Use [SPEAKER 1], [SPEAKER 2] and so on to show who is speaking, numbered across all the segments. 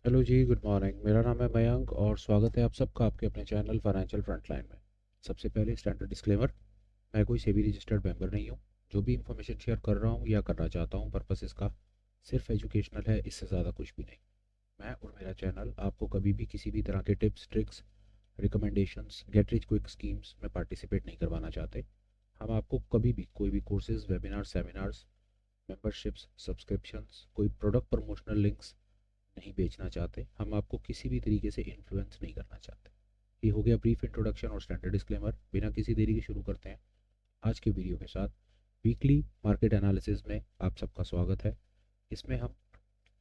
[SPEAKER 1] Hello जी, good morning. मेरा नाम है मयंक और स्वागत है आप सबका आपके अपने चैनल फाइनेंशियल फ्रंटलाइन में। सबसे पहले स्टैंडर्ड डिस्क्लेमर, मैं कोई सेबी रजिस्टर्ड मेंबर नहीं हूँ। जो भी इंफॉर्मेशन शेयर कर रहा हूँ या करना चाहता हूँ, पर्पस इसका सिर्फ एजुकेशनल है, इससे ज़्यादा कुछ भी नहीं। मैं और मेरा चैनल आपको कभी भी किसी भी तरह के tips, tricks, recommendations, get rich quick schemes में पार्टिसिपेट नहीं करवाना चाहते। हम आपको कभी भी कोई भी courses, webinar, seminars, memberships, subscriptions, कोई प्रोडक्ट प्रमोशनल लिंक्स नहीं बेचना चाहते। हम आपको किसी भी तरीके से इन्फ्लुएंस नहीं करना चाहते। ये हो गया ब्रीफ इंट्रोडक्शन और स्टैंडर्ड डिस्क्लेमर। बिना किसी देरी के शुरू करते हैं आज के वीडियो के साथ। वीकली मार्केट एनालिसिस में आप सबका स्वागत है। इसमें हम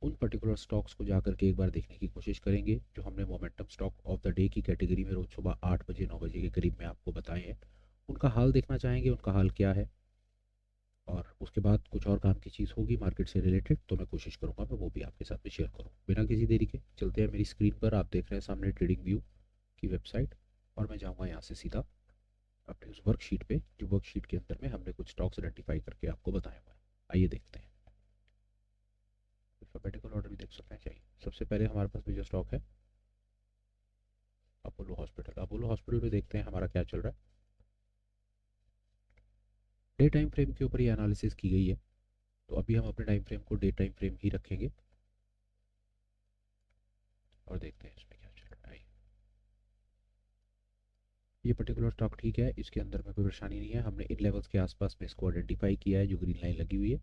[SPEAKER 1] उन पर्टिकुलर स्टॉक्स को जाकर के एक बार देखने की कोशिश करेंगे जो हमने momentum stock of the day की कैटेगरी में रोज सुबह 8 बजे 9 बजे के करीब में आपको बताए हैं। उनका हाल देखना चाहेंगे, उनका हाल क्या है। और उसके बाद कुछ और काम की चीज़ होगी मार्केट से रिलेटेड, तो मैं कोशिश करूंगा मैं वो भी आपके साथ में शेयर करूँ। बिना किसी देरी के चलते हैं। मेरी स्क्रीन पर आप देख रहे हैं सामने ट्रेडिंग व्यू की वेबसाइट, और मैं जाऊंगा यहाँ से सीधा अपने उस वर्कशीट पे, जो वर्कशीट के अंदर में हमने कुछ स्टॉक्स आइडेंटिफाई करके आपको बताए हुए हैं। आइए देखते हैं। अल्फाबेटिकल ऑर्डर भी देख सकते हैं, चाहिए। सबसे पहले हमारे पास में जो स्टॉक है, अपोलो हॉस्पिटल। अपोलो हॉस्पिटल में देखते हैं हमारा क्या चल रहा है। डे टाइम फ्रेम के ऊपर ये एनालिसिस की गई है, तो अभी हम अपने टाइम फ्रेम को डे टाइम फ्रेम ही रखेंगे और देखते हैं इसमें क्या चल रहा है। ये पर्टिकुलर स्टॉक ठीक है, इसके अंदर में कोई परेशानी नहीं है। हमने इन लेवल्स के आसपास में इसको आइडेंटिफाई किया है जो ग्रीन लाइन लगी हुई है,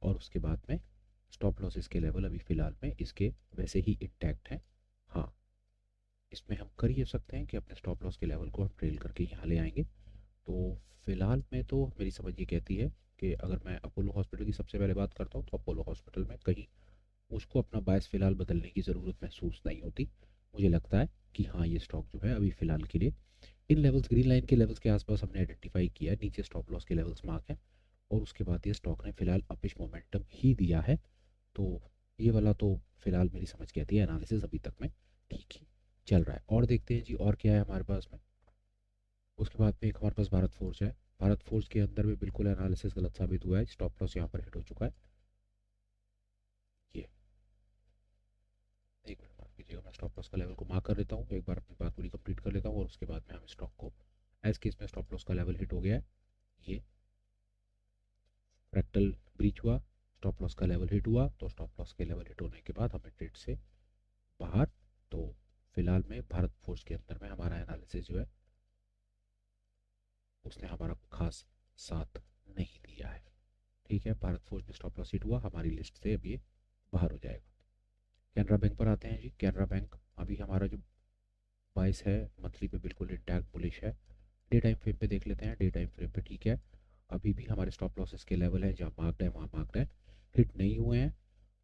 [SPEAKER 1] और उसके बाद में स्टॉप लॉसेस के लेवल अभी फ़िलहाल में इसके वैसे ही इंटैक्ट हैं। हाँ, इसमें हम कर ये सकते हैं कि अपने स्टॉप लॉस के लेवल को हम ट्रेल करके यहाँ ले आएंगे। तो फ़िलहाल में तो मेरी समझ ये कहती है कि अगर मैं अपोलो हॉस्पिटल की सबसे पहले बात करता हूँ, तो अपोलो हॉस्पिटल में कहीं उसको अपना बायस फ़िलहाल बदलने की ज़रूरत महसूस नहीं होती। मुझे लगता है कि हाँ, ये स्टॉक जो है अभी फ़िलहाल के लिए इन लेवल्स, ग्रीन लाइन के लेवल्स के आसपास हमने आइडेंटिफाई किया है। नीचे स्टॉप लॉस के लेवल्स मार्क हैं, और उसके बाद ये स्टॉक ने फिलहाल अपिश मोमेंटम ही दिया है। तो ये वाला तो फिलहाल मेरी समझ कहती है एनालिसिस अभी तक में ठीक ही चल रहा है। और देखते हैं जी और क्या है हमारे पास में। उसके बाद में एक हमारे पास भारत फोर्ज है। भारत फोर्ज के अंदर में बिल्कुल एनालिसिस गलत साबित हुआ है। स्टॉप लॉस यहाँ पर हिट हो चुका है। ये एक मिनट मार्क कीजिएगा, मैं स्टॉप लॉस का लेवल को मार्क कर लेता हूँ, एक बार अपनी बात पूरी कंप्लीट कर लेता हूँ, और उसके बाद में हम स्टॉक को एज केस में स्टॉप लॉस का लेवल हिट हो गया है। ये फ्रैक्टल ब्रीच हुआ, स्टॉप लॉस का लेवल हिट हुआ, तो स्टॉप लॉस के लेवल हिट होने के बाद हमें ट्रेड से बाहर। तो फिलहाल में भारत फोर्स के अंदर में हमारा एनालिसिस जो है उसने हमारा खास साथ नहीं दिया है। ठीक है, भारत फोर्स में स्टॉप लॉस हिट हुआ, हमारी लिस्ट से अब ये बाहर हो जाएगा। कैनरा बैंक पर आते हैं जी। कैनरा बैंक अभी हमारा जो बाइस है मंथली पे बिल्कुल इंटैक्ट बुलिश है। डे टाइम फ्रेम पे देख लेते हैं। डे टाइम फ्रेम पे ठीक है, अभी भी हमारे स्टॉप लॉसेस के लेवल है जहाँ मार्क्ड है वहाँ मार्क्ड है, हिट नहीं हुए हैं।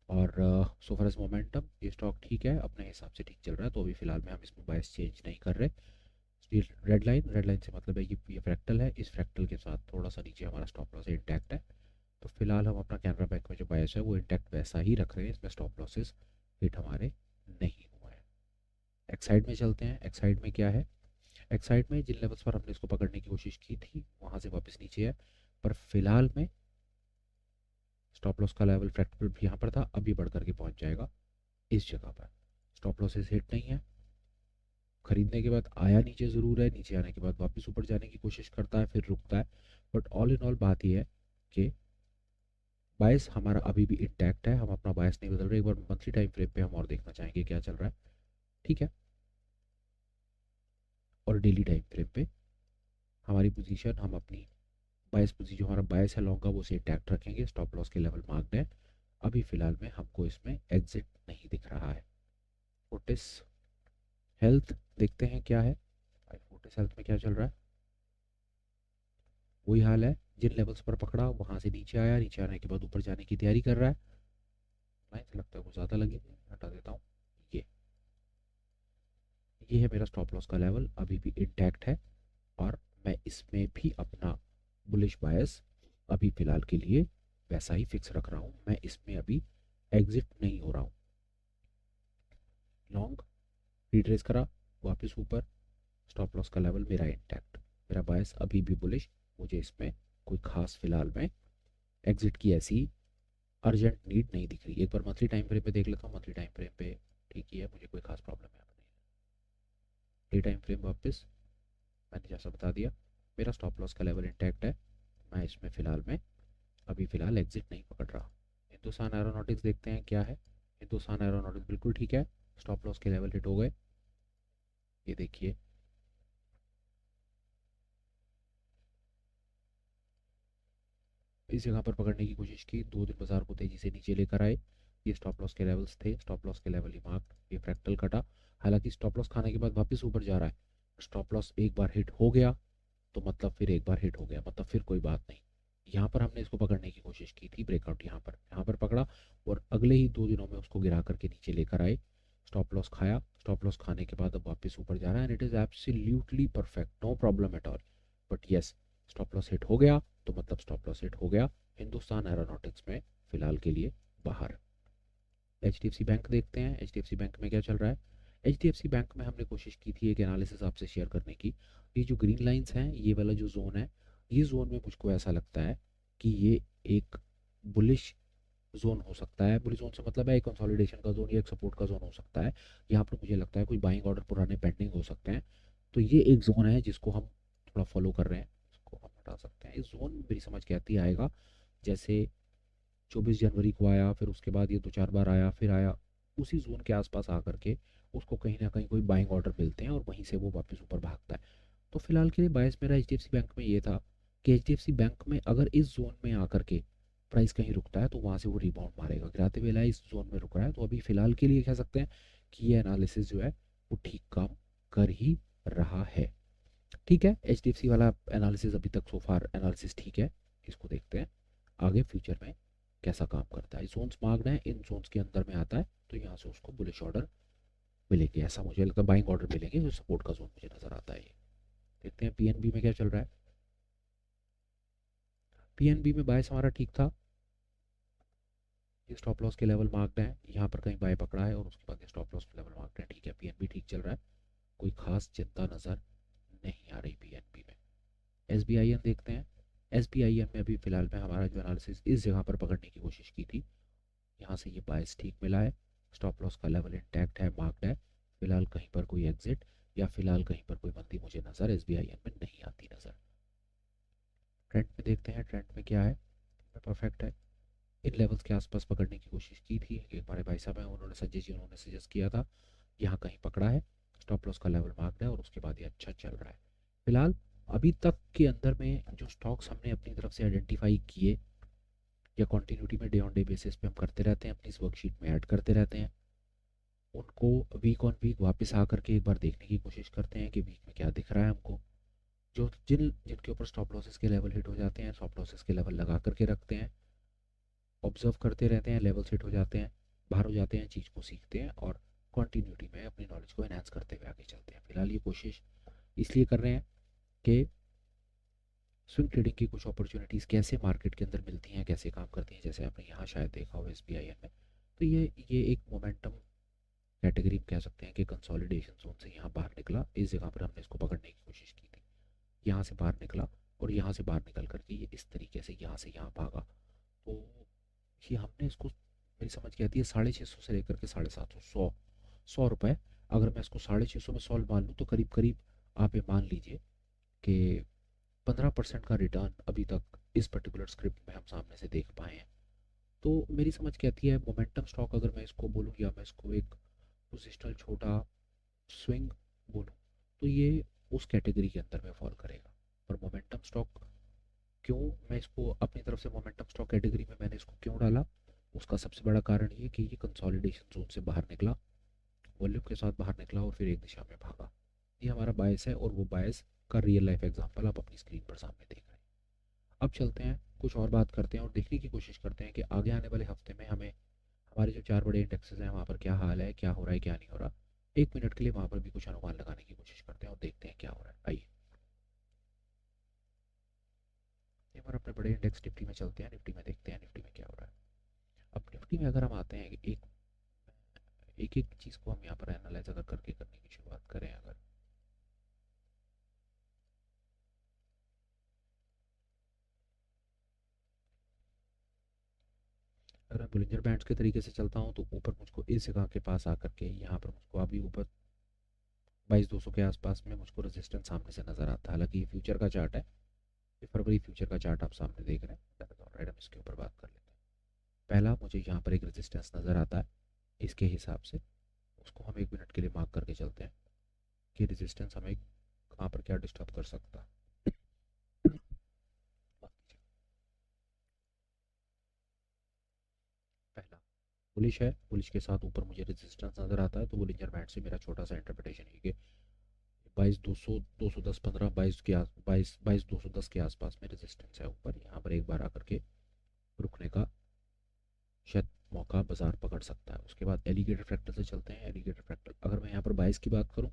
[SPEAKER 1] और सो फार एज मोमेंटम ये स्टॉक ठीक है, अपने हिसाब से ठीक चल रहा है, तो अभी फिलहाल में हम इसमें बायस चेंज नहीं कर रहे। रेड लाइन से मतलब है ये फ्रैक्टल है, इस फ्रैक्टल के साथ थोड़ा सा नीचे हमारा स्टॉप लॉस इंटैक्ट है। तो फिलहाल हम अपना कैनरा बैंक में जो बायस है वो इंटैक्ट वैसा ही रख रहे हैं, इसमें स्टॉप लॉसेस हिट हमारे नहीं हुए हैं। एक्साइड में चलते हैं। एक्साइड में क्या है, एक्साइड में जिन लेवल्स पर हमने इसको पकड़ने की कोशिश की थी वहाँ से वापस नीचे है, पर फिलहाल में स्टॉप लॉस का लेवल फ्रैक्टल भी यहाँ पर था, अभी बढ़ करके पहुँच जाएगा इस जगह पर। स्टॉप लॉसेस हिट नहीं है। खरीदने के बाद आया नीचे ज़रूर है, नीचे आने के बाद वापस ऊपर जाने की कोशिश करता है, फिर रुकता है। बट ऑल इन ऑल बात यह है कि बायस हमारा अभी भी इंटैक्ट है, हम अपना बायस नहीं बदल रहे। एक बार मंथली टाइम फ्रेम पे हम और देखना चाहेंगे क्या चल रहा है। ठीक है, और डेली टाइम फ्रेम पे हमारी पोजीशन, हम अपनी बायस पोजीशन, जो हमारा बायस है लॉन्ग का, वो उसे इंटैक्ट रखेंगे। स्टॉप लॉस के लेवल मार्क्ड है। अभी फिलहाल में हमको इसमें एग्जिट नहीं दिख रहा है। फोर्टिस हेल्थ देखते हैं क्या है। फोर्टिस हेल्थ में क्या चल रहा है, वही हाल है। जिन लेवल्स पर पकड़ा वहां से नीचे आया, नीचे आने के बाद ऊपर जाने की तैयारी कर रहा है। लाइन से लगता है वो ज़्यादा लगी, हटा देता हूँ। ये ये है मेरा स्टॉप लॉस का लेवल, अभी भी इंटैक्ट है, और मैं इसमें भी अपना बुलिश बायस अभी फ़िलहाल के लिए वैसा ही फिक्स रख रहा हूँ। मैं इसमें अभी एग्जिट नहीं हो रहा हूँ। लॉन्ग रिट्रेस करा, वापस ऊपर, स्टॉप लॉस का लेवल मेरा इंटैक्ट, मेरा बायस अभी भी बुलिश। मुझे इसमें कोई खास फिलहाल में एग्जिट की ऐसी अर्जेंट नीड नहीं दिख रही। एक बार मंथली टाइम फ्रेम पे देख लेता हूँ। मंथली टाइम फ्रेम पे ठीक ही है, मुझे कोई खास प्रॉब्लम यहाँ पर नहीं है। डे टाइम फ्रेम वापस मैंने जैसा बता दिया, मेरा स्टॉप लॉस का लेवल इंटैक्ट है, मैं इसमें फ़िलहाल में अभी फ़िलहाल एग्जिट नहीं पकड़ रहा। हिंदुस्तान एरोनॉटिक्स देखते हैं क्या है। हिंदुस्तान एरोनॉटिक्स बिल्कुल ठीक है, स्टॉप लॉस के लेवल हिट हो गए। ये देखिए, इस जगह पर पकड़ने की कोशिश की, 2 दिन बाजार को तेज़ी से नीचे लेकर आए। ये स्टॉप लॉस के लेवल्स थे, स्टॉप लॉस के लेवल ही मार्क, ये फ्रैक्टल कटा। हालांकि स्टॉप लॉस खाने के बाद वापस ऊपर जा रहा है। स्टॉप लॉस एक बार हिट हो गया तो मतलब फिर एक बार हिट हो गया, मतलब फिर कोई बात नहीं। यहाँ पर हमने इसको पकड़ने की कोशिश की थी, ब्रेकआउट यहाँ पर पकड़ा और अगले ही 2 दिनों में उसको गिरा करके नीचे लेकर आए। स्टॉप लॉस खाया, स्टॉप लॉस खाने के बाद अब वापस ऊपर जा रहा है and it is absolutely perfect, no problem at all. But yes, stop loss hit हो गया तो मतलब स्टॉप लॉस हिट हो गया। हिंदुस्तान एरोनॉटिक्स में फ़िलहाल के लिए बाहर। H D F C bank देखते हैं, H D F C bank में क्या चल रहा है। H D F C bank में हमने कोशिश की थी एक एनालिसिस आपसे शेयर करने की। ये जो ग्रीन लाइंस हैं, ये वाला जो जोन है, ये जोन में मुझको ऐसा लगता है कि ये एक बुलिश जोन हो सकता है। बुलिश जोन से मतलब है एक कंसोलिडेशन का जोन या एक सपोर्ट का जोन हो सकता है। यहाँ पर मुझे लगता है कोई बाइंग ऑर्डर पुराने पेंडिंग हो सकते हैं। तो ये एक जोन है जिसको हम थोड़ा फॉलो कर रहे हैं, इसको हम हटा सकते हैं। इस जोन में मेरी समझ कहती आएगा, जैसे 24 जनवरी को आया, फिर उसके बाद ये 2-4 बार आया, फिर आया, उसी जोन के आसपास आकर के उसको कहीं ना कहीं कोई बाइंग ऑर्डर मिलते हैं और वहीं से वो वापस ऊपर भागता है। तो फिलहाल के लिए बायस मेरा H D F C bank में ये था कि H D F C bank में अगर इस जोन में आकर के प्राइस कहीं रुकता है तो वहाँ से वो रिबाउंड मारेगा। गिराते वेला इस जोन में रुक रहा है, तो अभी फिलहाल के लिए कह सकते हैं कि ये एनालिसिस जो है वो ठीक काम कर ही रहा है। ठीक है, एच डी एफ सी वाला एनालिसिस अभी तक सोफार एनालिसिस ठीक है। इसको देखते हैं आगे फ्यूचर में कैसा काम करता है। जोन्स मार्क्ड हैं, इन जोन्स के अंदर में आता है तो यहाँ से उसको बुलिश ऑर्डर मिलेंगे, ऐसा मुझे लगता है, बाइंग ऑर्डर मिलेंगे, जो सपोर्ट का जोन मुझे नजर आता है। ये देखते हैं पीएनबी में क्या चल रहा है। पीएनबी में बायस हमारा ठीक था, ये स्टॉप लॉस के लेवल मार्क्ड हैं, यहाँ पर कहीं बाय पकड़ा है और उसके बाद ये स्टॉप लॉस के लेवल मार्क्ड है। ठीक है, पीएनबी ठीक चल रहा है, कोई खास चिंता नज़र नहीं आ रही पीएनबी में। एस बी आई एन देखते हैं। एस बी आई एन में अभी फिलहाल में हमारा जो एनालिसिस इस जगह पर पकड़ने की कोशिश की थी, यहाँ से ये बायस ठीक मिला है, स्टॉप लॉस का लेवल इंटैक्ट है, मार्क्ड है। फिलहाल कहीं पर कोई एग्जिट या फिलहाल कहीं पर कोई मंदी मुझे नज़र एस बी आई एन में नहीं आती नज़र। ट्रेंड में देखते हैं, ट्रेंड में क्या है, परफेक्ट है। इन लेवल्स के आसपास पकड़ने की कोशिश की थी, एक हमारे भाई साहब हैं उन्होंने, संजय जी, उन्होंने सजेस्ट किया था, यहाँ कहीं पकड़ा है, स्टॉप लॉस का लेवल मार्क्ड है और उसके बाद ये अच्छा चल रहा है। फिलहाल अभी तक के अंदर में जो स्टॉक्स हमने अपनी तरफ से आइडेंटिफाई किए या कंटिन्यूटी में डे ऑन डे बेसिस पे हम करते रहते हैं, अपनी इस वर्कशीट में ऐड करते रहते हैं, उनको वीक ऑन वीक वापस आकर के एक बार देखने की कोशिश करते हैं कि वीक में क्या दिख रहा है हमको। जो जिनके ऊपर स्टॉप लॉसेस के लेवल हिट हो जाते हैं, स्टॉप लॉसेस के लेवल लगा करके रखते हैं, ऑब्जर्व करते रहते हैं, लेवल हिट हो जाते हैं, बाहर हो जाते हैं, चीज़ को सीखते हैं और कंटिन्यूटी में अपनी नॉलेज को एनहांस करते हुए आगे चलते हैं। फिलहाल ये कोशिश इसलिए कर रहे हैं कि स्विंग ट्रेडिंग की कुछ अपॉर्चुनिटीज़ कैसे मार्केट के अंदर मिलती हैं, कैसे काम करती हैं, जैसे आपने यहाँ शायद देखा हो एस बी आई एन में। तो ये एक मोमेंटम कैटेगरी कह सकते हैं कि कंसोलिडेशन जोन से यहाँ बाहर निकला, इस जगह पर हमने इसको पकड़ने की कोशिश की थी, यहाँ से बाहर निकला और यहाँ से बाहर निकल करके ये इस तरीके से यहाँ से यहाँ भागा। तो ये हमने इसको, मेरी समझ के आती है, 650 से लेकर के 750, 100 रुपये, अगर मैं इसको 650 में सॉल्व मान लूँ तो करीब करीब आप ये मान लीजिए कि 15% का रिटर्न अभी तक इस पर्टिकुलर स्क्रिप्ट में हम सामने से देख पाए हैं। तो मेरी समझ कहती है मोमेंटम स्टॉक, अगर मैं इसको बोलूँ या मैं इसको एक पोजिशनल छोटा स्विंग बोलूँ, तो ये उस कैटेगरी के अंदर में फॉल करेगा। पर मोमेंटम स्टॉक क्यों, मैं इसको अपनी तरफ से मोमेंटम स्टॉक कैटेगरी में मैंने इसको क्यों डाला, उसका सबसे बड़ा कारण ये कि ये कंसोलिडेशन जोन से बाहर निकला, वॉल्यूम के साथ बाहर निकला और फिर एक दिशा में भागा। ये हमारा बायस है और वो बायस का रियल लाइफ एग्जांपल आप अपनी स्क्रीन पर सामने देख रहे हैं। अब चलते हैं कुछ और बात करते हैं और देखने की कोशिश करते हैं कि आगे आने वाले हफ्ते में हमें हमारे जो 4 बड़े इंडेक्सेस हैं वहाँ पर क्या हाल है, क्या हो रहा है, क्या नहीं हो रहा। 1 मिनट के लिए वहाँ पर भी कुछ अनुमान लगाने की कोशिश करते हैं और देखते हैं क्या हो रहा है। आइए एक बार अपने बड़े इंडेक्स निफ्टी में चलते हैं, निफ्टी में देखते हैं निफ्टी में क्या हो रहा है। अब निफ्टी में अगर हम आते हैं, एक एक एक चीज़ को हम यहाँ पर एनालाइज अगर करके करने की शुरुआत करें, अगर अगर मैं बुलिंजर बैंड्स के तरीके से चलता हूँ तो ऊपर मुझको इस जगह के पास आकर के यहाँ पर मुझको अभी ऊपर 22,200 के आसपास में मुझको रेजिस्टेंस सामने से नज़र आता है। हालांकि ये फ्यूचर का चार्ट है, ये फरवरी फ्यूचर का चार्ट आप सामने देख रहे हैं। राइट, हम इसके ऊपर बात कर लेते हैं। पहला मुझे यहाँ पर एक रेजिस्टेंस नज़र आता है, इसके हिसाब से उसको हम 1 मिनट के लिए मार्क करके चलते हैं कि रेजिस्टेंस हमें कहाँ पर क्या डिस्टर्ब कर सकता है। पहला बुलिश है, बुलिश के साथ ऊपर मुझे रेजिस्टेंस नज़र आता है, तो बुलिंजर बैंड से मेरा छोटा सा इंटरप्रिटेशन है कि 22,200, 210, 15, 22 के आस 22,210 के आसपास में रेजिस्टेंस है ऊपर। यहाँ पर एक बार आकर के रुकने का शायद मौका बाजार पकड़ सकता है। उसके बाद एलिगेटर फ्रैक्टल से चलते हैं। एलिगेटर फ्रैक्टल, अगर मैं यहाँ पर 22 की बात करूँ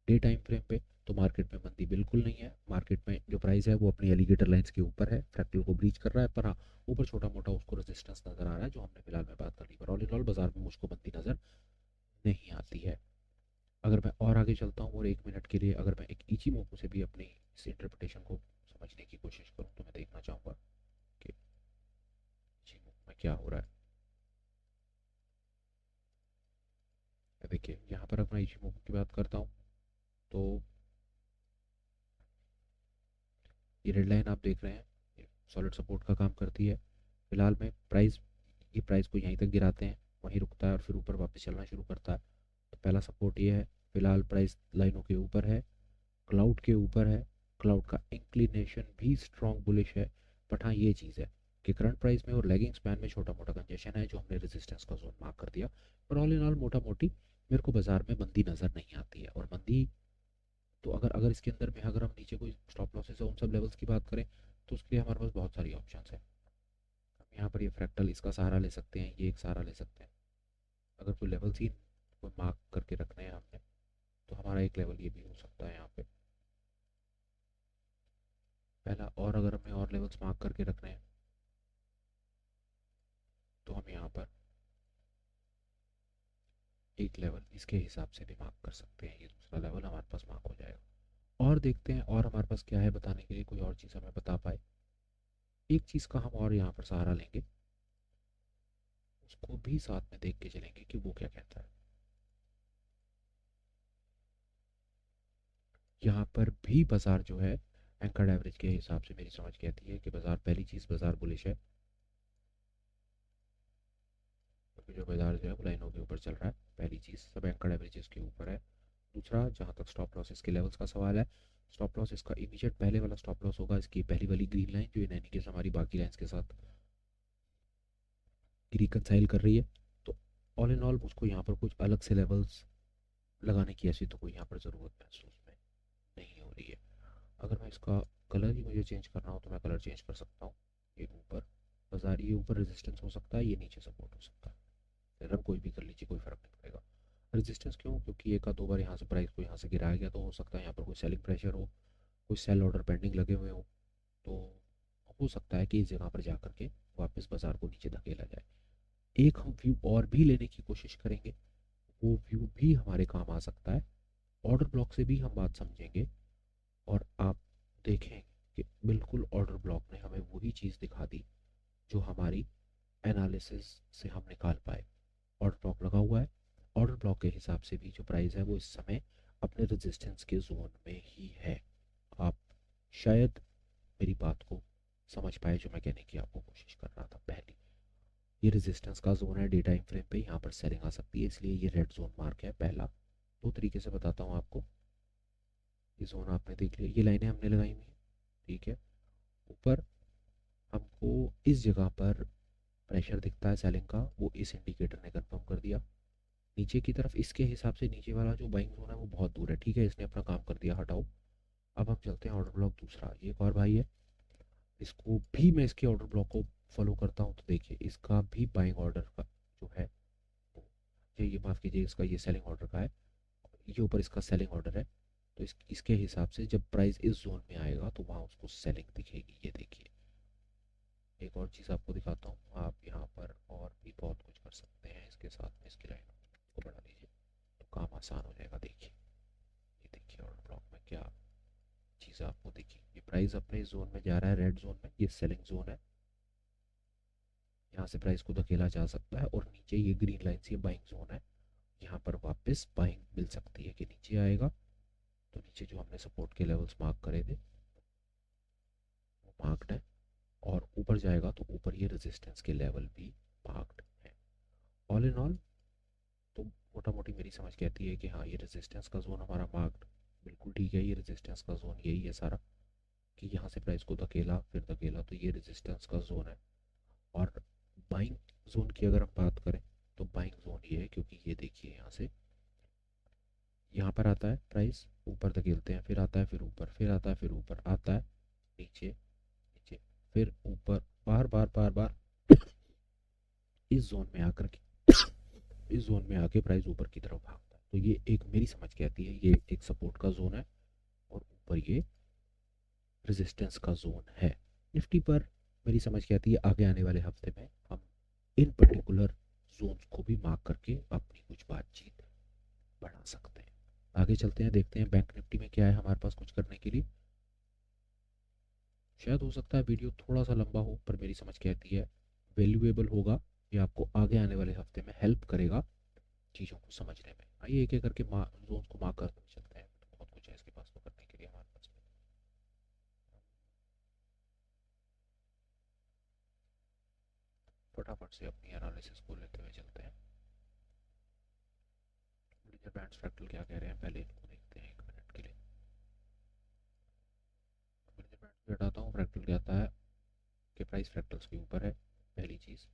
[SPEAKER 1] डे टाइम फ्रेम पे, तो मार्केट में मंदी बिल्कुल नहीं है। मार्केट में जो प्राइस है वो अपनी एलिगेटर लाइंस के ऊपर है, फ्रैक्टल को ब्रीच कर रहा है, पर हाँ ऊपर छोटा मोटा उसको रेजिस्टेंस नजर आ रहा है जो हमने फिलहाल में बात कर ली। पर ऑल इन ऑल बाजार में मुझको मंदी नजर नहीं आती है। अगर मैं और आगे चलता हूँ और 1 मिनट के लिए अगर मैं एक इची मोको से भी अपनी इस इंटरप्रिटेशन को समझने की कोशिश करूँ, तो मैं देखना चाहूँगा कि इची मोको में क्या हो रहा है। देखिए यहाँ पर अपना इची मोको की बात करता हूँ तो ये रेड लाइन आप देख रहे हैं, ये सॉलिड सपोर्ट का काम करती है। फिलहाल में प्राइस, ये प्राइस को यहीं तक गिराते हैं, वहीं रुकता है और फिर ऊपर वापस चलना शुरू करता है। तो पहला सपोर्ट ये है, फिलहाल प्राइस लाइनों के ऊपर है, क्लाउड के ऊपर है। क्लाउड का इंक्लिनेशन भी स्ट्रॉन्ग बुलिश है। बट हाँ ये चीज़ है कि करंट प्राइस में और लैगिंग स्पैन में छोटा मोटा कंजेशन है जो हमने रेजिस्टेंस का जोन मार्क कर दिया। पर ऑल इन ऑल मोटा मोटी मेरे को बाजार में मंदी नज़र नहीं आती है। और मंदी तो अगर अगर इसके अंदर में अगर हम नीचे कोई स्टॉप लॉसेस है उन सब लेवल्स की बात करें, तो उसके लिए हमारे पास बहुत सारी ऑप्शंस है। हम यहाँ पर ये फ्रैक्टल इसका सहारा ले सकते हैं, ये एक सहारा ले सकते हैं। अगर कोई लेवल सीन कोई मार्क करके रखना है हमने, तो हमारा एक लेवल ये भी हो सकता है यहाँ पे पहला। और अगर हमें और लेवल्स मार्क करके रखने हैं तो हम यहाँ पर एक लेवल इसके हिसाब से भी मार्क कर सकते हैं। ये दूसरा लेवल हमारे पास मार्क हो जाएगा। और देखते हैं और हमारे पास क्या है बताने के लिए, कोई और चीज़ हमें बता पाए। एक चीज़ का हम और यहाँ पर सहारा लेंगे, उसको भी साथ में देख के चलेंगे कि वो क्या कहता है। यहाँ पर भी बाजार जो है एंकर्ड एवरेज के हिसाब से मेरी समझ कहती है कि बाजार, पहली चीज़ बाजार बुलिश है क्योंकि जो बाजार जो है वो लाइनों के ऊपर चल रहा है। पहली चीज़, सब एंकर्ड एवरेजेस के ऊपर है। दूसरा, जहाँ तक स्टॉप लॉसेस के लेवल्स का सवाल है, स्टॉप लॉस इसका इमीडिएट पहले वाला स्टॉप लॉस होगा इसकी पहली वाली ग्रीन लाइन जो इन एनी केस हमारी बाकी लाइन्स के साथ रिकनसाइल कर रही है। तो ऑल इन ऑल मुझको यहाँ पर कुछ अलग से लेवल्स लगाने की ऐसी तो कोई यहाँ पर ज़रूरत महसूस में नहीं हो रही है। अगर मैं इसका कलर ही मुझे चेंज करना हो तो मैं कलर चेंज कर सकता हूँ। ये ऊपर बाजार, ये ऊपर रेजिस्टेंस हो सकता है, ये नीचे सपोर्ट हो सकता है। रंग कोई भी कर लीजिए, कोई फ़र्क नहीं पड़ेगा। रेजिस्टेंस क्यों? क्योंकि एक आध दो बार यहाँ से प्राइस को यहाँ से गिराया गया, तो हो सकता है यहाँ पर कोई सेलिंग प्रेशर हो, कोई सेल ऑर्डर पेंडिंग लगे हुए हो, तो हो सकता है कि इस जगह पर जा कर के वापस बाजार को नीचे धकेला जाए। एक हम व्यू और भी लेने की कोशिश करेंगे, वो व्यू भी हमारे काम आ सकता है। ऑर्डर ब्लॉक से भी हम बात समझेंगे और आप देखें कि बिल्कुल ऑर्डर ब्लॉक ने हमें वही चीज़ दिखा दी जो हमारी एनालिसिस से हम निकाल पाए। ऑर्डर ब्लॉक लगा हुआ है, ऑर्डर ब्लॉक के हिसाब से भी जो प्राइस है वो इस समय अपने रेजिस्टेंस के जोन में ही है। आप शायद मेरी बात को समझ पाए जो मैं कहने की आपको कोशिश कर रहा था। पहली, ये रेजिस्टेंस का जोन है, डे टाइम फ्रेम पे यहाँ पर सेलिंग आ सकती है, इसलिए ये रेड जोन मार्क है पहला। दो तरीके से बताता हूँ आपको। ये जोन आपने देख लिया, ये लाइनें हमने लगाई हुई हैं, ठीक है। ऊपर हमको इस जगह पर प्रेशर दिखता है सेलिंग का, वो इस इंडिकेटर ने कंफर्म कर दिया। नीचे की तरफ इसके हिसाब से नीचे वाला जो बाइंग जोन है वो बहुत दूर है, ठीक है, इसने अपना काम कर दिया, हटाओ। अब हम चलते हैं ऑर्डर ब्लॉक दूसरा, ये एक और भाई है, इसको भी मैं इसके ऑर्डर ब्लॉक को फॉलो करता हूँ, तो देखिए इसका भी बाइंग ऑर्डर का जो है वो, ये माफ़ कीजिए, इसका ये सेलिंग ऑर्डर का है, ये ऊपर इसका सेलिंग ऑर्डर है। तो इसके हिसाब से जब प्राइस इस जोन में आएगा तो वहाँ उसको सेलिंग दिखेगी। ये देखिए, एक और चीज़ आपको दिखाता हूँ, आप यहाँ पर और भी बहुत कुछ कर सकते हैं इसके साथ में, इसकी लाइन को बढ़ा दीजिए तो काम आसान हो जाएगा। देखिए, ये देखिए ऑर्डर ब्लॉक में क्या चीज़ आपको दिखी, ये प्राइस अपने जोन में जा रहा है, रेड जोन में, ये सेलिंग जोन है। यहाँ से प्राइस को धकेला जा सकता है और नीचे ये ग्रीन लाइन से बाइंग जोन है, यहाँ पर वापस बाइंग मिल सकती है कि नीचे आएगा तो नीचे जो हमने सपोर्ट के लेवल्स मार्क करे थे वो मार्क्ड है, और ऊपर जाएगा तो ऊपर ये रेजिस्टेंस के लेवल भी मार्क्ड है। ऑल इन ऑल तो मोटा मोटी मेरी समझ कहती है कि हाँ ये रेजिस्टेंस का जोन हमारा मार्क्ड बिल्कुल ठीक है, ये रेजिस्टेंस का जोन यही है सारा, कि यहाँ से प्राइस को धकेला फिर धकेला तो ये रेजिस्टेंस का जोन है। और बाइंग जोन की अगर हम बात करें तो बाइंग जोन ये है, क्योंकि ये देखिए यहाँ से यहाँ पर आता है प्राइस, ऊपर धकेलते हैं, फिर आता है, फिर ऊपर, फिर आता है, फिर ऊपर आता है, नीचे नीचे, फिर ऊपर, बार बार बार बार इस जोन में आकर के इस जोन में आके प्राइस ऊपर की तरफ भागता है। तो ये एक मेरी समझ कहती है ये एक सपोर्ट का जोन है और ऊपर ये रेजिस्टेंस का जोन है। निफ्टी पर मेरी समझ कहती है आगे आने वाले हफ्ते में हम इन पर्टिकुलर जोन्स को भी मार्क करके अपनी कुछ बातचीत बढ़ा सकते हैं। आगे चलते हैं, देखते हैं बैंक निफ्टी में क्या है हमारे पास कुछ करने के लिए। शायद हो सकता है वीडियो थोड़ा सा लंबा हो, पर मेरी समझ कहती है वैल्यूएबल होगा, ये आपको आगे आने वाले हफ्ते में हेल्प करेगा चीज़ों को समझने में। आइए एक एक करके जोन्स को मार्क करते चलते हैं, तो बहुत कुछ है इसके पास तो करने के लिए हमारे पास। फटाफट से अपनी एनालिसिस को लेते हुए चलते हैं। लीनियर बैंड्स फ्रैक्टल क्या कह रहे हैं पहले इनको देखते हैं 1 मिनट के लिए। लीनियर बैंड्स पे हटाता हूँ, फ्रैक्टल कहता है कि प्राइस फ्रैक्टल्स के ऊपर है, पहली चीज़।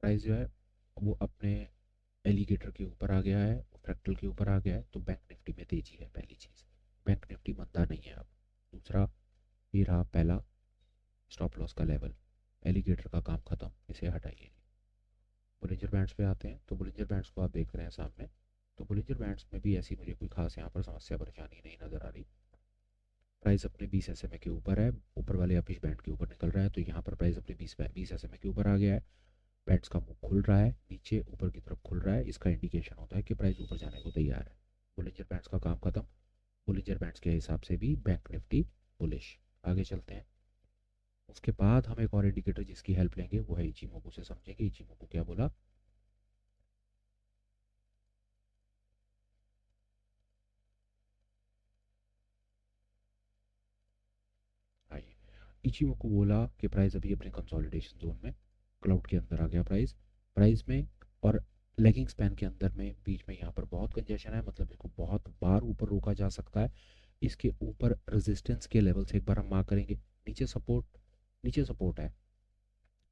[SPEAKER 1] प्राइस जो है वो अपने एलिगेटर के ऊपर आ गया है, फ्रैक्टल के ऊपर आ गया है, तो बैंक निफ्टी में तेजी है, पहली चीज़। बैंक निफ्टी मंदा नहीं है अब। दूसरा, ये रहा पहला स्टॉप लॉस का लेवल, एलिगेटर का काम खत्म, इसे हटाइए। बुलिंजर बैंड्स पे आते हैं, तो बुलिंजर बैंड्स को आप देख रहे हैं सामने, तो बुलिंजर बैंड्स में भी ऐसी मुझे कोई खास यहाँ पर समस्या परेशानी नहीं नज़र आ रही। प्राइस अपने 20 SMA के ऊपर है, ऊपर वाले अपिश बैंड के ऊपर निकल रहा है, तो यहाँ पर प्राइस अपने 20 SMA के ऊपर आ गया है। बैंड्स का मुंह खुल रहा है, नीचे ऊपर की तरफ खुल रहा है, इसका इंडिकेशन होता है कि प्राइस ऊपर जाने को तैयार है। बुलिंजर बैंड्स का काम खत्म, बुलिंजर बैंड्स के हिसाब से भी बैंक निफ्टी बुलिश। आगे चलते हैं, उसके बाद हम एक और इंडिकेटर जिसकी हेल्प लेंगे वो है इचिमोकू से, समझेंगे इचिमोकू क्या बोला। आइए, इचिमोकू बोला कि प्राइस अभी अपने कंसोलिडेशन जोन में, क्लाउड के अंदर आ गया प्राइस, प्राइस में और लेगिंग स्पैन के अंदर में बीच में यहाँ पर बहुत कंजेशन है, मतलब इसको बहुत बार ऊपर रोका जा सकता है। इसके ऊपर रेजिस्टेंस के लेवल से एक बार हम मार्क करेंगे, नीचे सपोर्ट है,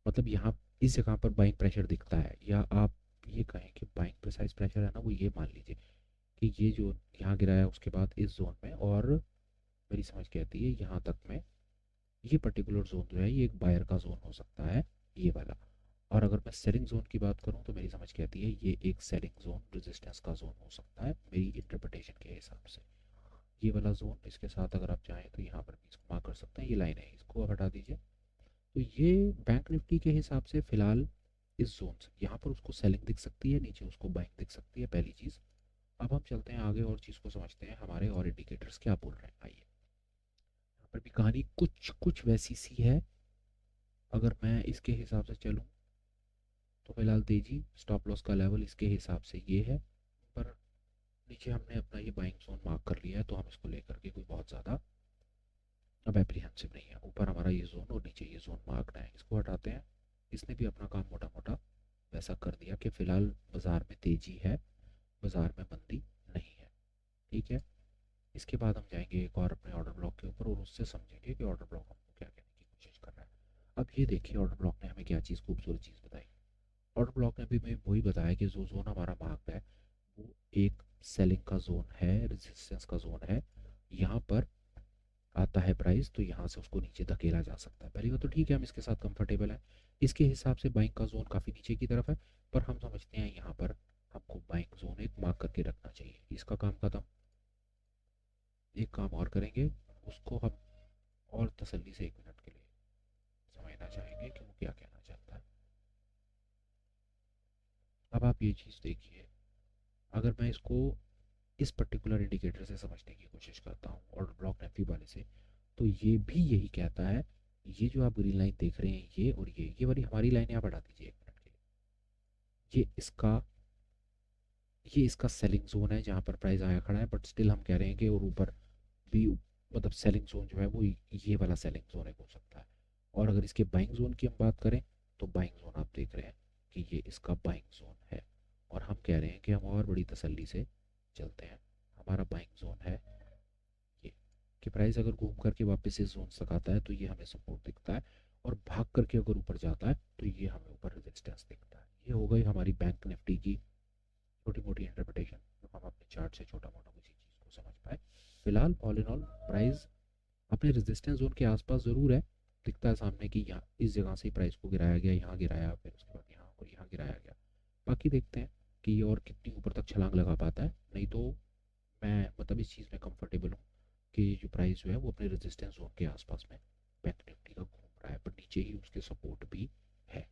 [SPEAKER 1] मतलब यहाँ इस जगह पर बाइंग प्रेशर दिखता है, या आप ये कहें कि बाइंग प्रेसाइज प्रेशर है ना, वो ये मान लीजिए कि ये जो यहाँ गिरा है उसके बाद इस जोन में, और मेरी समझ कहती है यहाँ तक में ये पर्टिकुलर जोन जो है ये एक बायर का जोन हो सकता है, ये वाला। और अगर मैं सेलिंग जोन की बात करूँ तो मेरी समझ कहती है ये एक सेलिंग जोन रेजिस्टेंस का जोन हो सकता है मेरी इंटरप्रिटेशन के हिसाब से, ये वाला जोन। इसके साथ अगर आप चाहें तो यहाँ पर भी इसको मार्क कर सकते हैं, ये लाइन है, इसको आप हटा दीजिए। तो ये बैंक निफ्टी के हिसाब से फिलहाल इस जोन से यहाँ पर उसको सेलिंग दिख सकती है, नीचे उसको बाइंग दिख सकती है, पहली चीज़। अब हम चलते हैं आगे और चीज़ को समझते हैं, हमारे और इंडिकेटर्स क्या बोल रहे हैं। आइए, यहाँ पर भी कहानी कुछ कुछ वैसी सी है। अगर मैं इसके हिसाब से चलूँ तो फिलहाल तेजी, स्टॉप लॉस का लेवल इसके हिसाब से ये है, पर नीचे हमने अपना ये बाइंग जोन मार्क कर लिया है, तो हम इसको लेकर के कोई बहुत ज़्यादा अब एप्रीहेंसिव नहीं है। ऊपर हमारा ये जोन और नीचे ये जोन मार्क्ड है, इसको हटाते हैं। इसने भी अपना काम मोटा मोटा वैसा कर दिया कि फ़िलहाल बाज़ार में तेज़ी है, बाज़ार में मंदी नहीं है, ठीक है। इसके बाद हम जाएंगे एक और अपने ऑर्डर ब्लॉक के ऊपर और उससे समझेंगे कि ऑर्डर ब्लॉक हमको क्या कहने की कोशिश कर रहा है। अब ये देखिए ऑर्डर ब्लॉक ने हमें क्या चीज़, खूबसूरत चीज़ बताई। ऑर्डर ब्लॉक ने भी हमें वही बताया कि जो जोन हमारा मार्क्ड है वो एक सेलिंग का जोन है, रेजिस्टेंस का जोन है, यहाँ पर आता है प्राइस तो यहाँ से उसको नीचे धकेला जा सकता है। पहली बात तो ठीक है, हम इसके साथ कंफर्टेबल हैं, इसके हिसाब से बाइंग का जोन काफ़ी नीचे की तरफ है, पर हम समझते हैं यहाँ पर हमको बाइंग जोन एक मार्क करके रखना चाहिए। इसका काम खत्म, एक काम और करेंगे, उसको हम और तसल्ली से 1 मिनट के लिए समझना चाहेंगे कि वो क्या कहना चाहता है। अब आप ये चीज़ देखिए, अगर मैं इसको इस पर्टिकुलर इंडिकेटर से समझने की कोशिश करता हूँ और ब्लॉक नेफी वाले से, तो ये भी यही कहता है ये जो आप ग्रीन लाइन देख रहे हैं, ये और ये वाली हमारी लाइन यहाँ बढ़ा दीजिए 1 मिनट के लिए। ये इसका सेलिंग जोन है जहाँ पर प्राइस आया खड़ा है, बट स्टिल हम कह रहे हैं कि और ऊपर भी, मतलब सेलिंग जोन जो है वो ये वाला सेलिंग जोन है हो सकता है। और अगर इसके बाइंग जोन की हम बात करें, तो बाइंग जोन आप देख रहे हैं कि ये इसका बाइंग जोन है। और हम कह रहे हैं कि हम और बड़ी तसल्ली से चलते हैं। हमारा बाइंग जोन है ये, कि प्राइस अगर घूम करके वापस इस जोन तक आता है तो ये हमें सपोर्ट दिखता है, और भाग करके अगर ऊपर जाता है तो ये हमें ऊपर रेजिस्टेंस दिखता है। ये हो गई हमारी बैंक निफ्टी की छोटी मोटी इंटरप्रिटेशन, जो हम अपने चार्ट से छोटा मोटा किसी चीज़ को समझ पाए। फिलहाल ऑल इन ऑल प्राइस अपने रेजिस्टेंस जोन के आसपास ज़रूर है। दिखता है सामने कि यहाँ इस जगह से प्राइस को गिराया गया, यहाँ गिराया, फिर उसके बाद यहाँ और यहाँ गिराया गया। बाकी देखते हैं कि ये और कितनी ऊपर तक छलांग लगा पाता है। नहीं तो मैं मतलब इस चीज़ में कंफर्टेबल हूँ कि जो प्राइस जो है वो अपने रेजिस्टेंस जोन के आसपास में बैंक निफ्टी का घूम रहा है, पर नीचे ही उसके सपोर्ट भी है।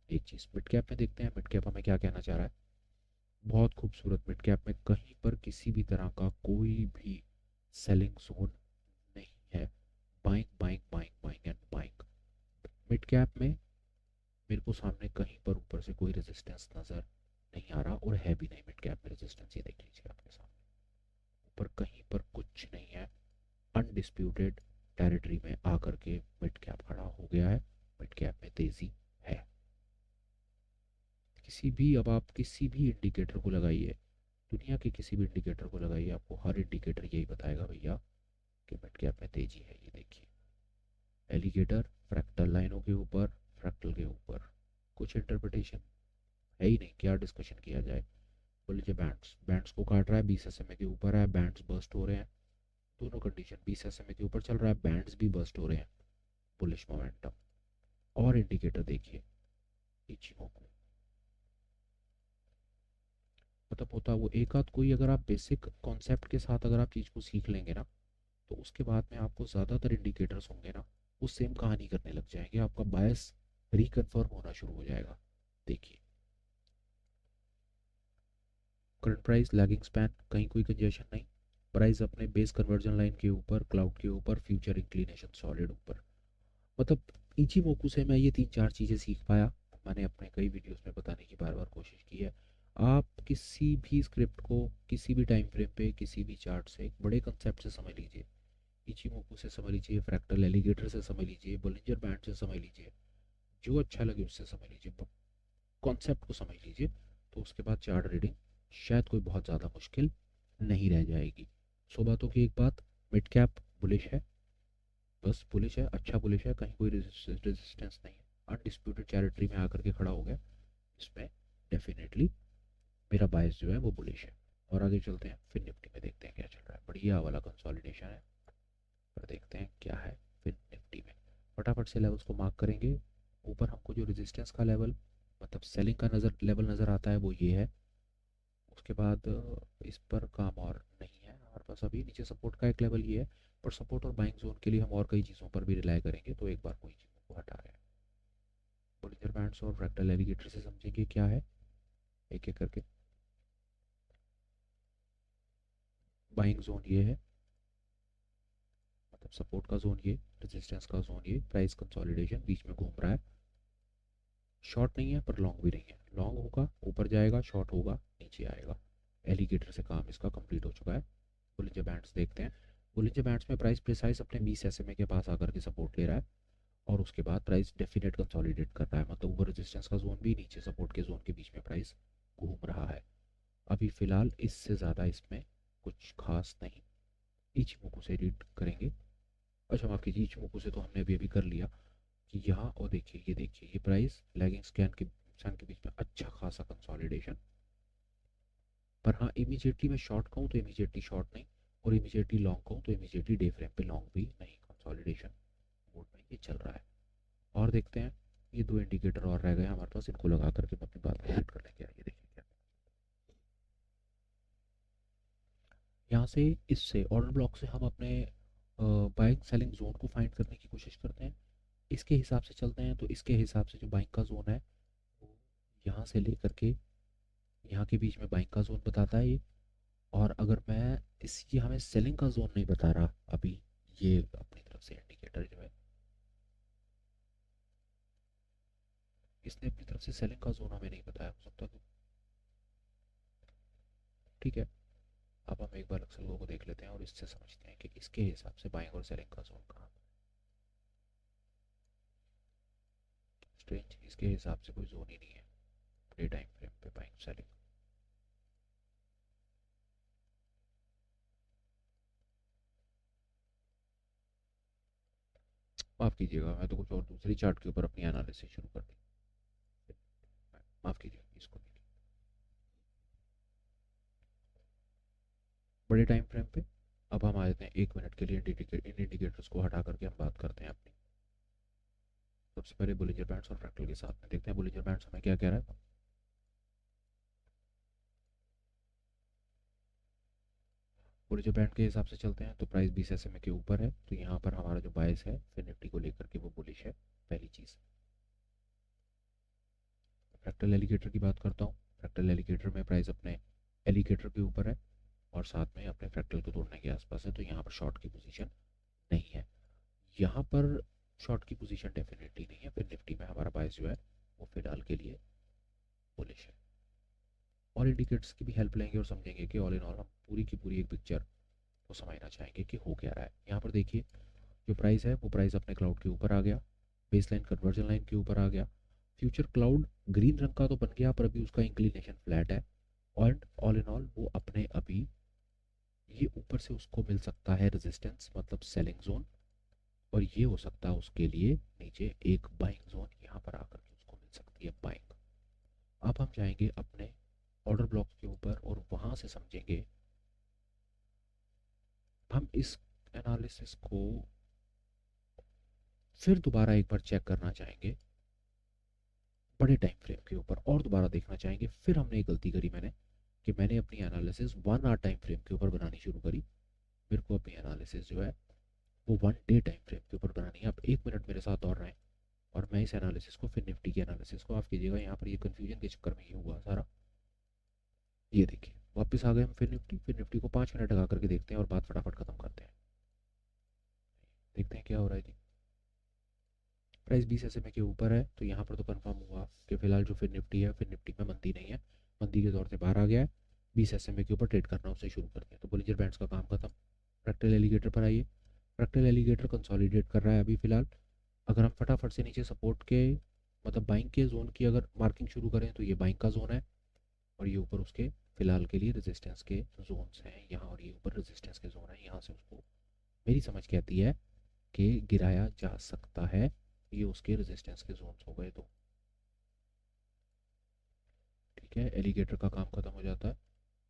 [SPEAKER 1] एक चीज़ मिड कैप में देखते हैं, मिड कैप हमें क्या कहना चाह रहा है। बहुत खूबसूरत मिड कैप में कहीं पर किसी भी तरह का कोई भी सेलिंग जोन नहीं है। Buying buying buying buying and buying. Mid cap में मेरे को सामने कहीं पर ऊपर से कोई रेजिस्टेंस नज़र नहीं आ रहा, और है भी नहीं मिड कैप में रेजिस्टेंस। ये देख लीजिए आपके सामने, ऊपर कहीं पर कुछ नहीं है। अनडिस्प्यूटेड टेरिटरी में आकर के मिड कैप खड़ा हो गया है। मिड कैप में तेज़ी है। किसी भी, अब आप किसी भी इंडिकेटर को लगाइए, दुनिया के किसी भी इंडिकेटर को लगाइए, आपको हर इंडिकेटर यही बताएगा भैया कि मिड कैप में तेजी है। ये देखिए, एलिगेटर फ्रैक्टल लाइनों के ऊपर, फ्रैक्टल के ऊपर कुछ इंटरप्रिटेशन है ही नहीं, क्या डिस्कशन किया जाए। बोल लीजिए बैंड्स, बैंड्स को काट रहा है, 20 SMA के ऊपर है, बैंड्स बर्स्ट हो रहे हैं। दोनों कंडीशन, 20 SMA के ऊपर चल रहा है, बैंड्स भी बर्स्ट हो रहे हैं, बुलिश मोमेंटम। और इंडिकेटर देखिए, इचिमोकू, मतलब होता है वो एक आध कोई, अगर आप बेसिक कॉन्सेप्ट के साथ अगर आप चीज़ को सीख लेंगे ना, तो उसके बाद में आपको ज़्यादातर इंडिकेटर्स होंगे ना, वो सेम कहानी करने लग जाएंगे, आपका बायस रिकन्फर्म होना शुरू हो जाएगा। देखिए, करंट प्राइस लैगिंग स्पैन, कहीं कोई कंजेशन नहीं। प्राइस अपने बेस कन्वर्जन लाइन के ऊपर, क्लाउड के ऊपर, फ्यूचर इंक्लिनेशन सॉलिड ऊपर। मतलब इचिमोकू से मैं ये 3-4 चीज़ें सीख पाया। मैंने अपने कई वीडियोस में बताने की बार बार कोशिश की है। आप किसी भी स्क्रिप्ट को किसी भी टाइम फ्रेम पे किसी भी चार्ट से एक बड़े कंसेप्ट से समझ लीजिए। इचिमोकू से समझ लीजिए, फ्रैक्टल एलिगेटर से समझ लीजिए, बोलिंजर बैंड से समझ लीजिए, जो अच्छा लगे उससे समझ लीजिए, कॉन्सेप्ट को समझ लीजिए। तो उसके बाद चार्ट रीडिंग शायद कोई बहुत ज़्यादा मुश्किल नहीं रह जाएगी। सो बातों की एक बात, मिड कैप बुलिश है, बस बुलिश है, अच्छा बुलिश है, कहीं कोई रेजिस्टेंस नहीं है। अनडिस्प्यूटेड टेरिटरी में आकर के खड़ा हो गया, इसमें डेफिनेटली मेरा बायस जो है वो बुलिश है। और आगे चलते हैं, फिर निफ्टी में देखते हैं क्या चल रहा है। बढ़िया वाला कंसोलिडेशन है, पर देखते हैं क्या है फिर निफ्टी में। फटाफट से लेवल्स को मार्क करेंगे। ऊपर हमको जो रेजिस्टेंस का लेवल, मतलब सेलिंग का लेवल नज़र आता है, वो ये है। उसके बाद इस पर काम और नहीं है हमारे पास अभी। नीचे सपोर्ट का एक लेवल ये है, पर सपोर्ट और बाइंग जोन के लिए हम और कई चीज़ों पर भी रिलाई करेंगे, तो एक बार कोई चीज़ों को हटा रहे हैं। बोलिंजर बैंड्स और फ्रैक्टल एलिगेटर से समझेंगे क्या है एक एक करके। बाइंग जोन ये है, मतलब सपोर्ट का जोन ये, रेजिस्टेंस का जोन ये, प्राइस कंसोलिडेशन बीच में घूम रहा है। शॉर्ट नहीं है पर लॉन्ग भी नहीं है, लॉन्ग होगा ऊपर जाएगा, शॉर्ट होगा नीचे आएगा। एलिगेटर से काम इसका कंप्लीट हो चुका है। बुलिंजर बैंड्स देखते हैं। बुलिंजर बैंड्स में प्राइस प्रिसाइज अपने 20 SMA के पास आकर के सपोर्ट ले रहा है, और उसके बाद प्राइस डेफिनेट कंसोलिडेट कर रहा है, मतलब ऊपर रेजिस्टेंस का जोन भी, नीचे सपोर्ट के जोन के बीच में प्राइस घूम रहा है। अभी फ़िलहाल इससे ज़्यादा इसमें कुछ खास नहीं। इचिमोकू से रीड करेंगे। अच्छा माफ़ कीजिए, इचिमोकू से तो हमने अभी अभी कर लिया कि यहाँ, और देखिए ये देखिए, ये प्राइस लैगिंग स्कैन के बीच में अच्छा खासा कंसोलिडेशन। पर हाँ, इमीजिएटली मैं शॉर्ट कहूँ तो इमीजिएटली शॉर्ट नहीं, और इमीजिएटली लॉन्ग कहूँ तो इमीजिएटली डे फ्रेम पे लॉन्ग भी नहीं, कंसोलिडेशन मोड में ये चल रहा है। और देखते हैं, ये 2 इंडिकेटर और रह गए हमारे पास, इनको लगा करके हम अपनी बात को हिट कर लेंगे। ये देखिए क्या, यहाँ से इससे ऑर्डर ब्लॉक से हम अपने बाइंग सेलिंग जोन को फाइंड करने की कोशिश करते हैं। इसके हिसाब से चलते हैं, तो इसके हिसाब से जो बाइंग का जोन है वो यहाँ से लेकर के यहाँ के बीच में बाइंग का जोन बताता है ये। और अगर मैं इस, ये हमें सेलिंग का जोन नहीं बता रहा अभी, ये अपनी तरफ से इंडिकेटर जो है इसने अपनी तरफ से सेलिंग का जोन हमें नहीं बताया, हो सकता तो ठीक है। अब हम एक बार अक्सर को देख लेते हैं और इससे समझते हैं कि इसके हिसाब से बाइंग और सेलिंग का जोन कहाँ पर। स्ट्रेंज, इसके हिसाब से कोई जोन ही नहीं है डे टाइम फ्रेम पे बाइंग सेलिंग। माफ़ कीजिएगा, मैं तो कुछ और दूसरी चार्ट के ऊपर अपनी एनालिसिस शुरू कर दी। माफ़ कीजिएगा इसको देखिए बड़े टाइम फ्रेम पे। अब हम आ जाते हैं 1 मिनट के लिए इन इंडिकेटर्स को हटा करके हम बात करते हैं अपनी। सबसे पहले बुलिंजर बैंड्स और फ्रैक्टल के साथ में देखते हैं बुलिंजर बैंड्स हमें क्या कह रहा है। बुलिंजर बैंड के हिसाब से चलते हैं तो प्राइस 20 SMA के ऊपर है, तो यहाँ पर हमारा जो बायस है फिर निफ्टी को लेकर के वो बुलिश है, पहली चीज़। फ्रैक्टल एलिगेटर की बात करता हूँ। फ्रैक्टल एलिगेटर में प्राइस अपने एलिगेटर के ऊपर है और साथ में अपने फ्रैक्टल को तोड़ने के आसपास है, तो यहाँ पर शॉर्ट की पोजीशन नहीं है। यहाँ पर शॉर्ट की पोजीशन डेफिनेटली नहीं है, फिर निफ्टी में हमारा बायस जो है वो फिलहाल के लिए बुलिश है। और इंडिकेटर्स की भी हेल्प लेंगे और समझेंगे कि ऑल इन ऑल हम पूरी की पूरी एक पिक्चर को समझना चाहेंगे कि हो क्या रहा है। यहाँ पर देखिए जो प्राइस है वो प्राइस अपने क्लाउड के ऊपर आ गया, बेस लाइन कन्वर्जन लाइन के ऊपर आ गया। फ्यूचर क्लाउड ग्रीन रंग का तो बन गया पर अभी उसका इंक्लिनेशन फ्लैट है, और ऑल इन ऑल वो अपने अभी ये ऊपर से उसको मिल सकता है रेजिस्टेंस मतलब सेलिंग जोन, और ये हो सकता है उसके लिए नीचे एक बाइंग जोन, यहाँ पर आकर के उसको मिल सकती है बाइंग। अब हम जाएंगे अपने ऑर्डर ब्लॉक के ऊपर और वहाँ से समझेंगे। हम इस एनालिसिस को फिर दोबारा एक बार चेक करना चाहेंगे बड़े टाइम फ्रेम के ऊपर, और दोबारा देखना चाहेंगे। फिर हमने एक गलती करी मैंने कि मैंने अपनी एनालिसिस 1 आवर टाइम फ्रेम के ऊपर बनानी शुरू करी। मेरे को अपनी एनालिसिस जो है वो 1 डे टाइम फ्रेम के ऊपर बनानी है। आप 1 मिनट मेरे साथ और रहें और मैं इस एनालिसिस को फिर निफ्टी की एनालिसिस को, आप कीजिएगा यहाँ पर ये कन्फ्यूजन के चक्कर में ये हुआ सारा। ये देखिए वापस आ गए हम फिर निफ्टी को 5 मिनट लगा करके देखते हैं और बात फटाफट खत्म करते हैं। देखते हैं क्या हो रहा है जी। प्राइस 20 SMA के ऊपर है, तो यहाँ पर तो कंफर्म हुआ कि फिलहाल जो फिर निफ्टी है फिर निफ्टी में मंदी नहीं है, मंदी के दौर से बाहर आ गया है। 20 SMA के ऊपर ट्रेड करना उससे शुरू कर दिया, तो बोलिंजर बैंड्स का काम खत्म। फ्रैक्टल एलिगेटर पर आइए। फ्रैक्टल एलिगेटर कंसोलिडेट कर रहा है अभी फिलहाल। अगर हम फटाफट से नीचे सपोर्ट के मतलब बाइंग के जोन की अगर मार्किंग शुरू करें तो ये बाइंग का जोन है, और ये ऊपर उसके फिलहाल के लिए रेजिस्टेंस के जोन्स हैं यहाँ, और ये ऊपर रेजिस्टेंस के जोन है, यहाँ से उसको मेरी समझ कहती है कि गिराया जा सकता है। ये उसके रेजिस्टेंस के जोन्स हो गए तो ठीक है, एलिगेटर का काम खत्म हो जाता है।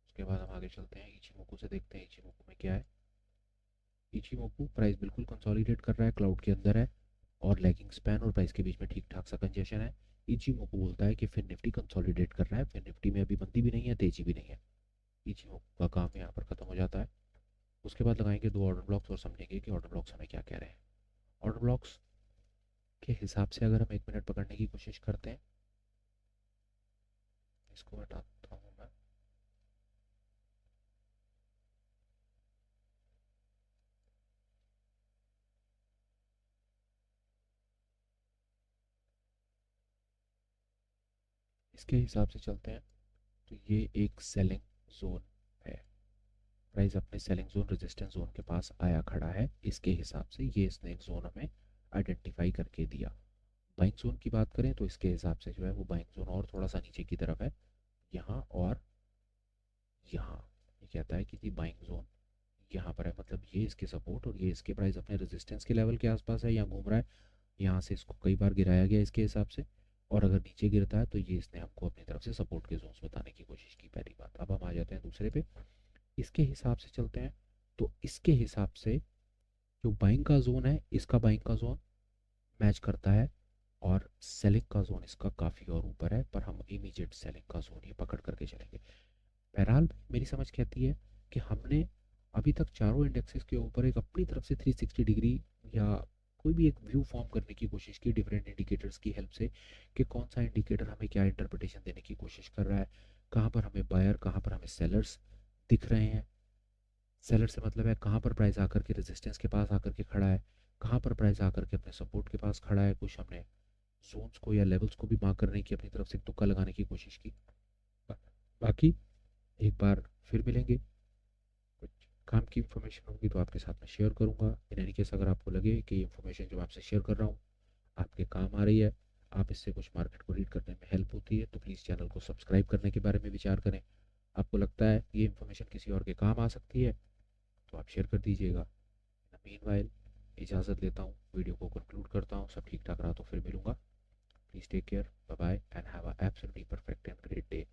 [SPEAKER 1] उसके बाद हम आगे चलते हैं, इचिमोकू से देखते हैं इचिमोकू में क्या है। इचिमोकू प्राइस बिल्कुल कंसोलिडेट कर रहा है, क्लाउड के अंदर है और लैगिंग स्पैन और प्राइस के बीच में ठीक ठाक सा कंजेशन है। इचिमोकू बोलता है कि फिर निफ्टी कंसोलिडेट कर रहा है, फिर निफ्टी में अभी मंदी भी नहीं है तेजी भी नहीं है। इचिमोकू का काम यहाँ पर खत्म हो जाता है। उसके बाद लगाएंगे 2 ऑर्डर ब्लॉक्स और समझेंगे कि ऑर्डर ब्लॉक्स हमें क्या कह रहे हैं। ऑर्डर ब्लॉक्स के हिसाब से अगर हम 1 मिनट पकड़ने की कोशिश करते हैं, इसको हटाता हूँ मैं। इसके हिसाब से चलते हैं तो ये एक सेलिंग जोन है। प्राइस अपने सेलिंग जोन रेजिस्टेंस जोन के पास आया खड़ा है, इसके हिसाब से ये इसने एक जोन हमें आइडेंटिफाई करके दिया। बाइंग जोन की बात करें तो इसके हिसाब से जो है वो बाइंग जोन और थोड़ा सा नीचे की तरफ है, यहाँ और यहाँ। ये कहता है कि जी बाइंग जोन यहाँ पर है, मतलब ये इसके सपोर्ट और ये इसके प्राइस अपने रेजिस्टेंस के लेवल के आसपास है, यहाँ घूम रहा है। यहाँ से इसको कई बार गिराया गया इसके हिसाब से, और अगर नीचे गिरता है तो ये इसने हमको अपनी तरफ से सपोर्ट के जोन्स बताने की कोशिश की, पहली बात। अब हम आ जाते हैं दूसरे पे, इसके हिसाब से चलते हैं। तो इसके हिसाब से जो बाइंग का जोन है इसका बाइंग का जोन मैच करता है, और सेलिंग का जोन इसका काफ़ी और ऊपर है, पर हम इमीडिएट सेलिंग का जोन ये पकड़ करके चलेंगे। बहरहाल मेरी समझ कहती है कि हमने अभी तक चारों इंडेक्सेस के ऊपर एक अपनी तरफ से 360 डिग्री या कोई भी एक व्यू फॉर्म करने की कोशिश की डिफरेंट इंडिकेटर्स की हेल्प से, कि कौन सा इंडिकेटर हमें क्या इंटरप्रिटेशन देने की कोशिश कर रहा है, कहाँ पर हमें बायर कहाँ पर हमें सेलर्स दिख रहे हैं। सेलर से मतलब है कहाँ पर प्राइस आकर के रेजिस्टेंस के पास आकर के खड़ा है, कहाँ पर प्राइस आकर के अपने सपोर्ट के पास खड़ा है। कुछ हमने जोन्स को या लेवल्स को भी मार्क करने की अपनी तरफ से एक तुक्का लगाने की कोशिश की। बाकी एक बार फिर मिलेंगे, कुछ काम की इन्फॉर्मेशन होगी तो आपके साथ में शेयर करूँगा। इन एनी केस अगर आपको लगे कि इन्फॉर्मेशन जो मैं आपसे शेयर कर रहा हूँ आपके काम आ रही है, आप इससे कुछ मार्केट को रीड करने में हेल्प होती है, तो प्लीज़ चैनल को सब्सक्राइब करने के बारे में विचार करें। आपको लगता है ये इन्फॉर्मेशन किसी और के काम आ सकती है तो आप शेयर कर दीजिएगा। मीनवाइल इजाज़त लेता हूँ, वीडियो को कंक्लूड करता हूँ। सब ठीक ठाक रहा तो फिर मिलूंगा। Please take care, bye bye and have a absolutely perfect and great day.